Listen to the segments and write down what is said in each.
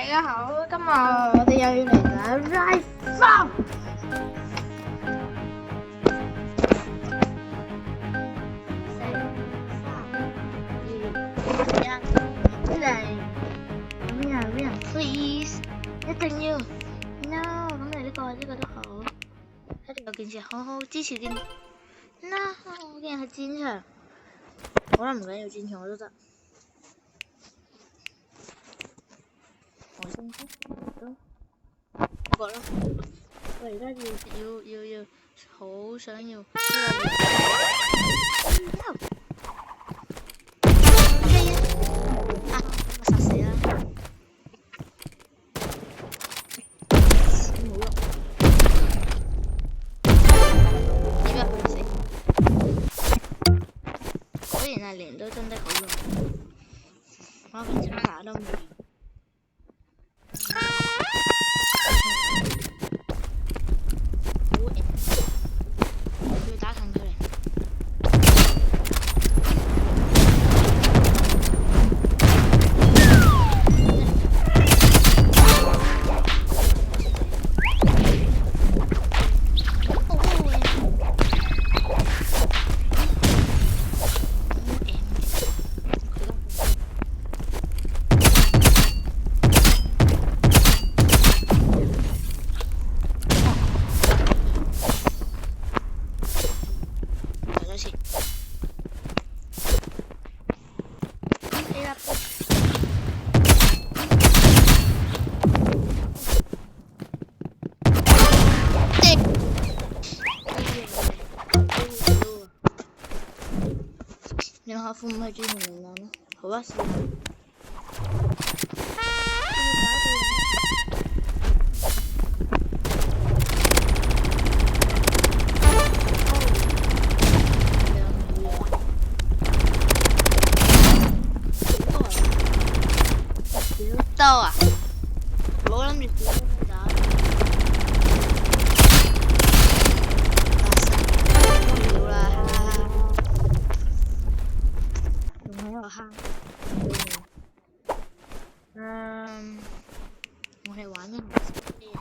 大家好，今日我哋又要嚟打 Rise Farm。Please， 一定要 No， 咁你呢個都好，一定有件事好好支持件 No， 我件係戰場，可能唔緊要戰場我都得。我先知都我覺啦，我而家要好想要我殺死啦！冇用，點解會死？果然係鐮刀真的好用，我平時打都冇用。你下副唔係專門嚟攞咯，好啊，試下。刀啊！冇諗住點打。冇啦，仲喺度蝦。我係玩緊唔少啲嘢。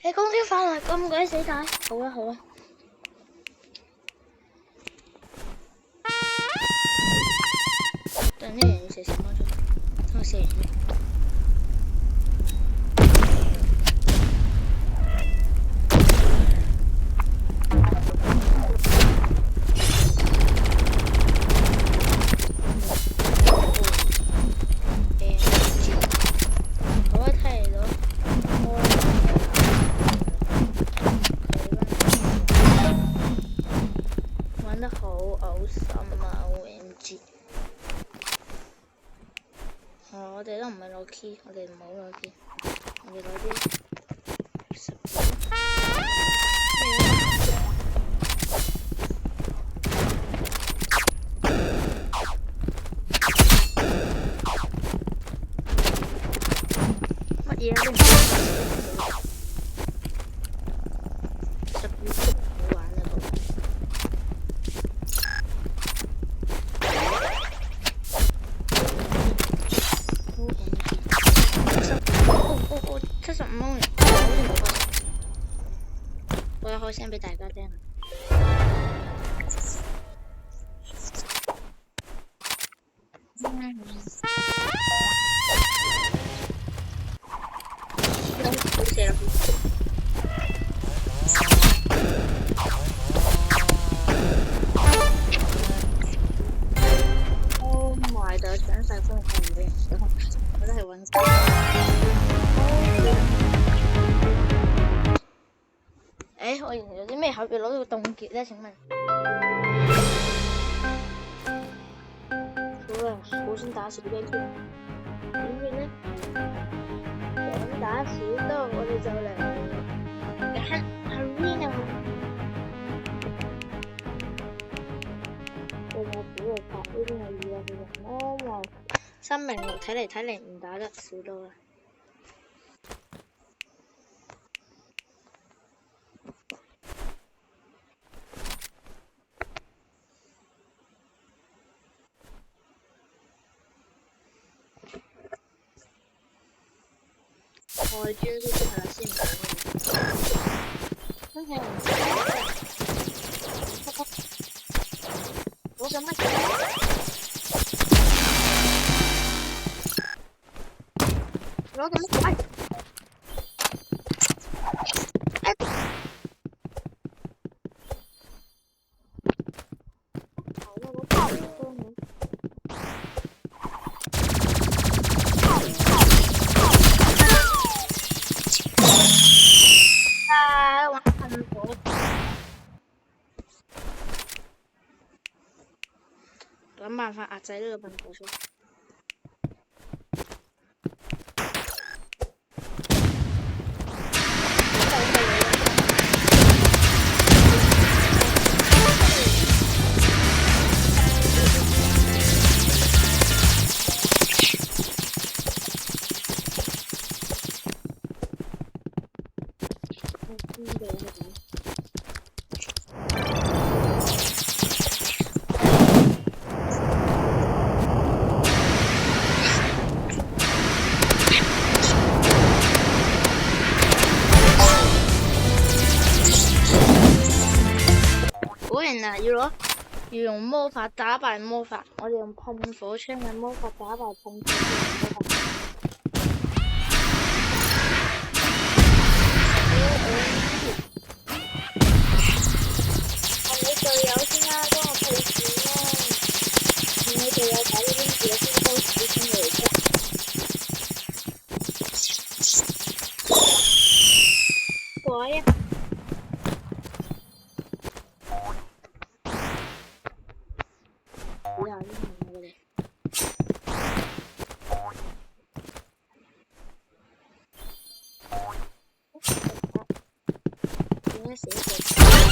你公司翻嚟咁鬼死大，好啦好啦。但呢樣要射10分鐘，等我射完先。得好嘔心啊 ！OMG！ 我哋都唔係攞 key， 我哋唔好攞 key， 我哋攞啲十件。乜嘢都唔好玩呢個。75歐元，好似冇關。我開聲俾大家聽。好射啦！哦，my 就搶晒風控俾人，我都係揾。我原來有啲咩口要攞到凍結咧？請問？樹嘅橋，點算呢？想打小刀，我哋就嚟揀 Arena。我冇補路法，呢邊係2個嘅人咯。生命力睇嚟唔打得小刀啦。我專先出下先唔講真係唔知我做乜嘢？攞咁乜鬼？諗辦法壓制呢個噴火先。果然啊，要用魔法打敗魔法，我哋用噴火槍嘅魔法打敗噴火槍嘅魔法。你隊友先啦，幫我配置啦。你隊友睇呢邊嘢先都死先嚟啫。果呀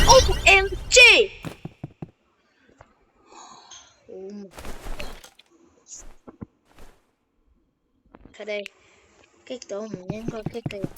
！OMG！ 佢哋擊到唔應該擊嘅人。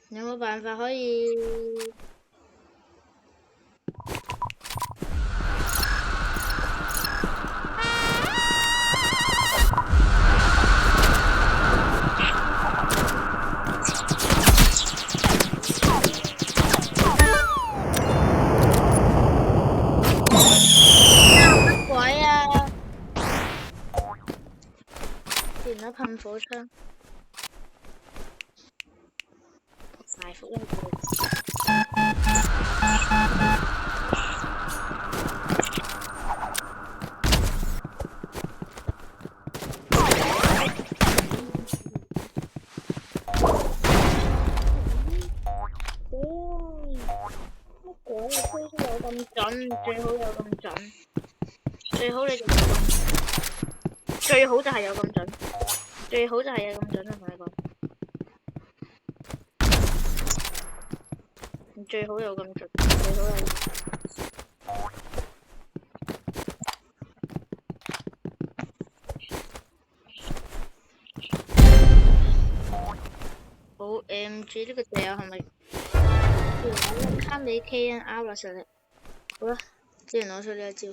有冇辦法可以？乜鬼啊！連咗噴火槍。大福音乜鬼啊！推出有咁準，最好有咁準，最好你就最好就係有咁準，最好就係有咁準啊！同你講。最好有咁準，最好有。OMG 呢個隊友係咪？卡美 KNR 啦實力。好啦，之前攞出呢一招。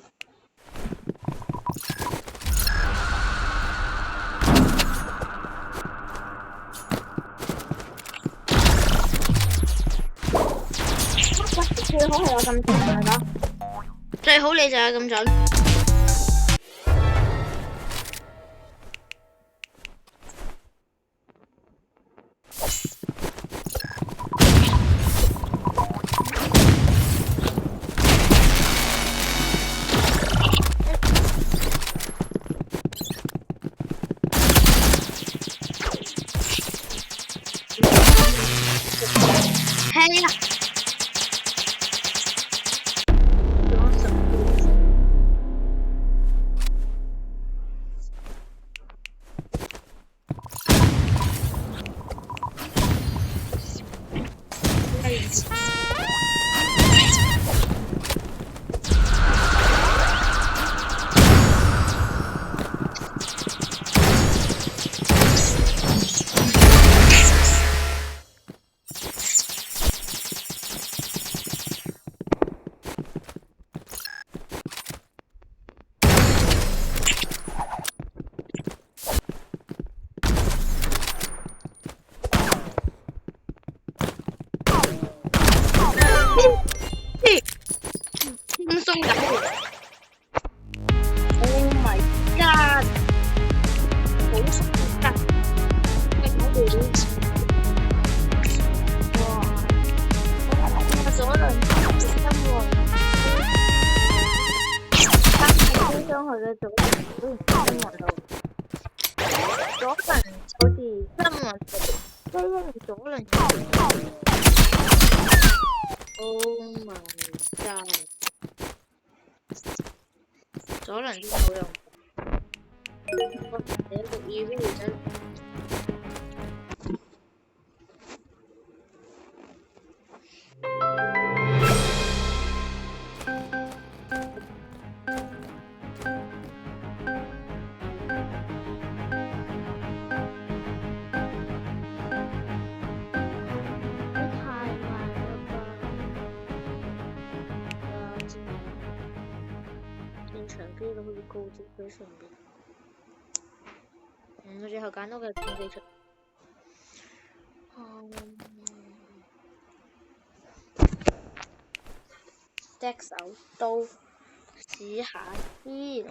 好係有咁準係咯。最好你就有咁準。係啦。輕鬆緊，Oh my god！好鬆緊，哇！我左輪心喎，翻飛上去嘅左輪都唔心暈到，左輪好似心暈到，即係因為左輪。Oh my god！左輪都冇用，我哋讀意都要真。場機都好似高啲喺上邊。我最後揀到嘅競技場。隻手刀試下先。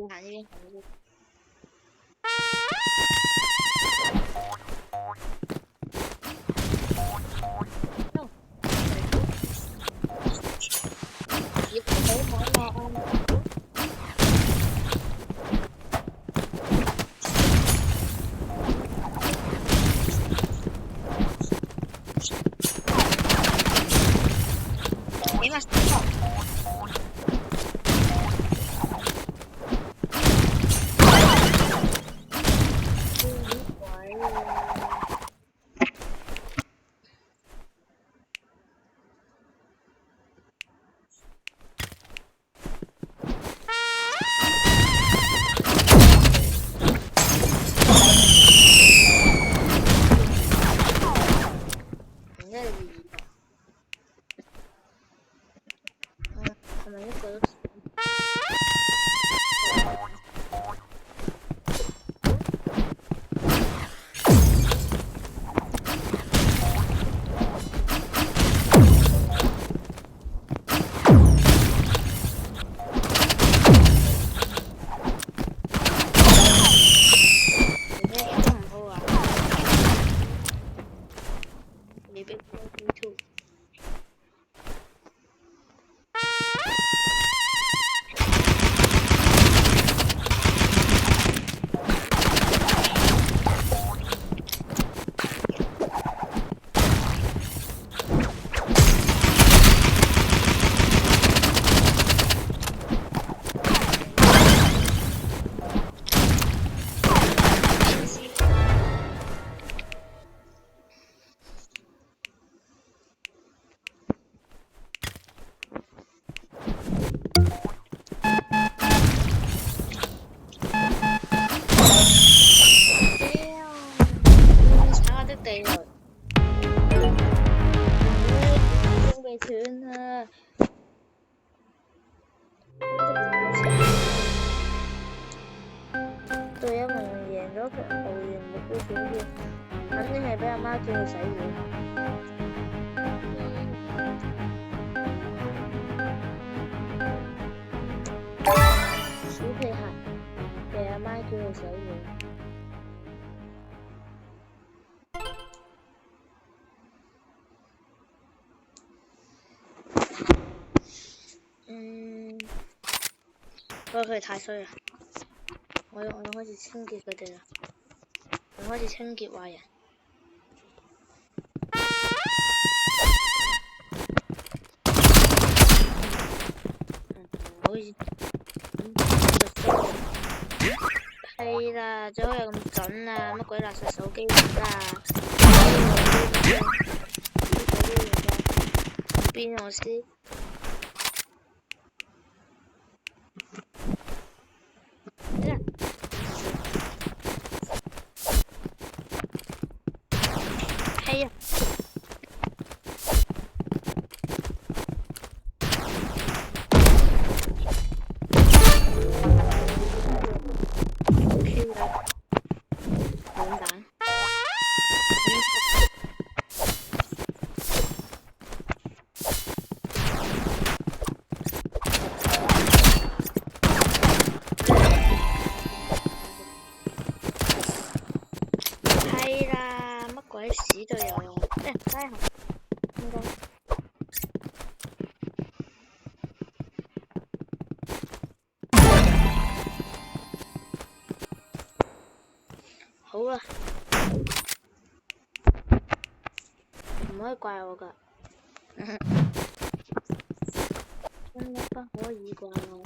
行呢邊，行呢邊。媽叫佢洗碗。小屁孩被阿媽叫佢洗碗。不過佢哋太衰啦，我要開始清潔佢哋啦，我開始清潔壞人。好似係啦，最好又咁準啊！乜鬼垃圾手機嚟㗎？邊我先？係啊！係啦，乜鬼屎都有用。拉下，應該。好啦，唔可以怪我㗎，真的不可以怪我。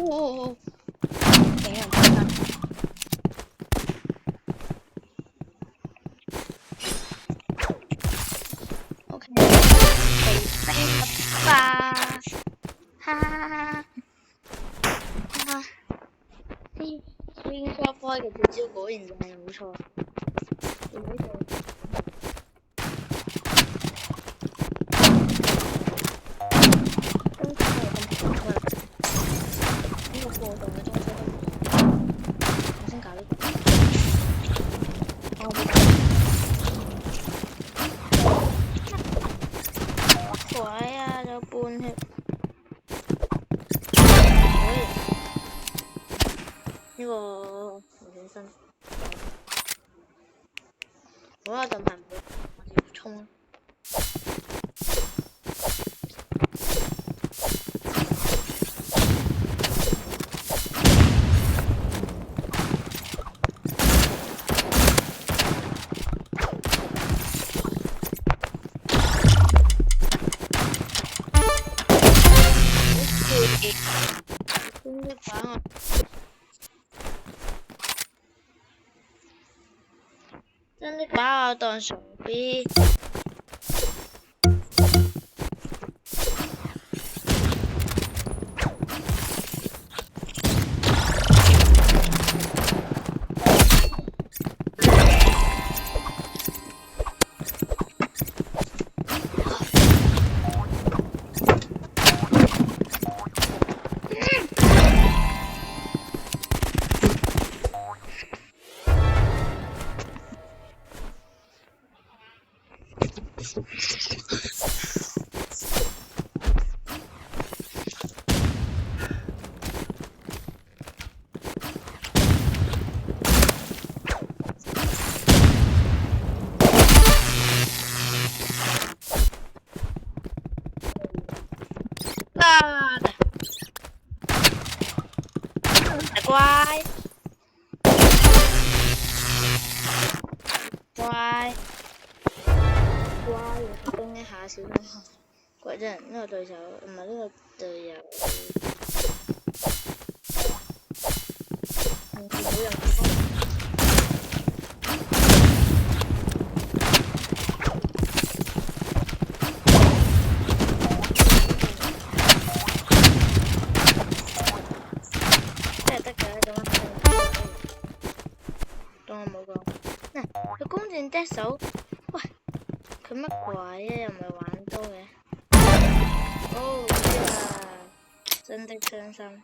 哦，俾人睇啦。OK，飛飛吧，哈哈哈哈！哈，啲 Screenshot 開嘅招果然就係冇錯。冇錯。呢個我本身，我有陣排唔到，我要衝啦。真的把我當傻逼。清一下小心鬼人呢個對手，唔係呢個隊友。唔見到人。真係得嘅咁樣，當我冇講。嗱，佢弓箭隻手，喂，佢乜鬼啊？又唔係玩刀嘅。哦呀，真的傷心。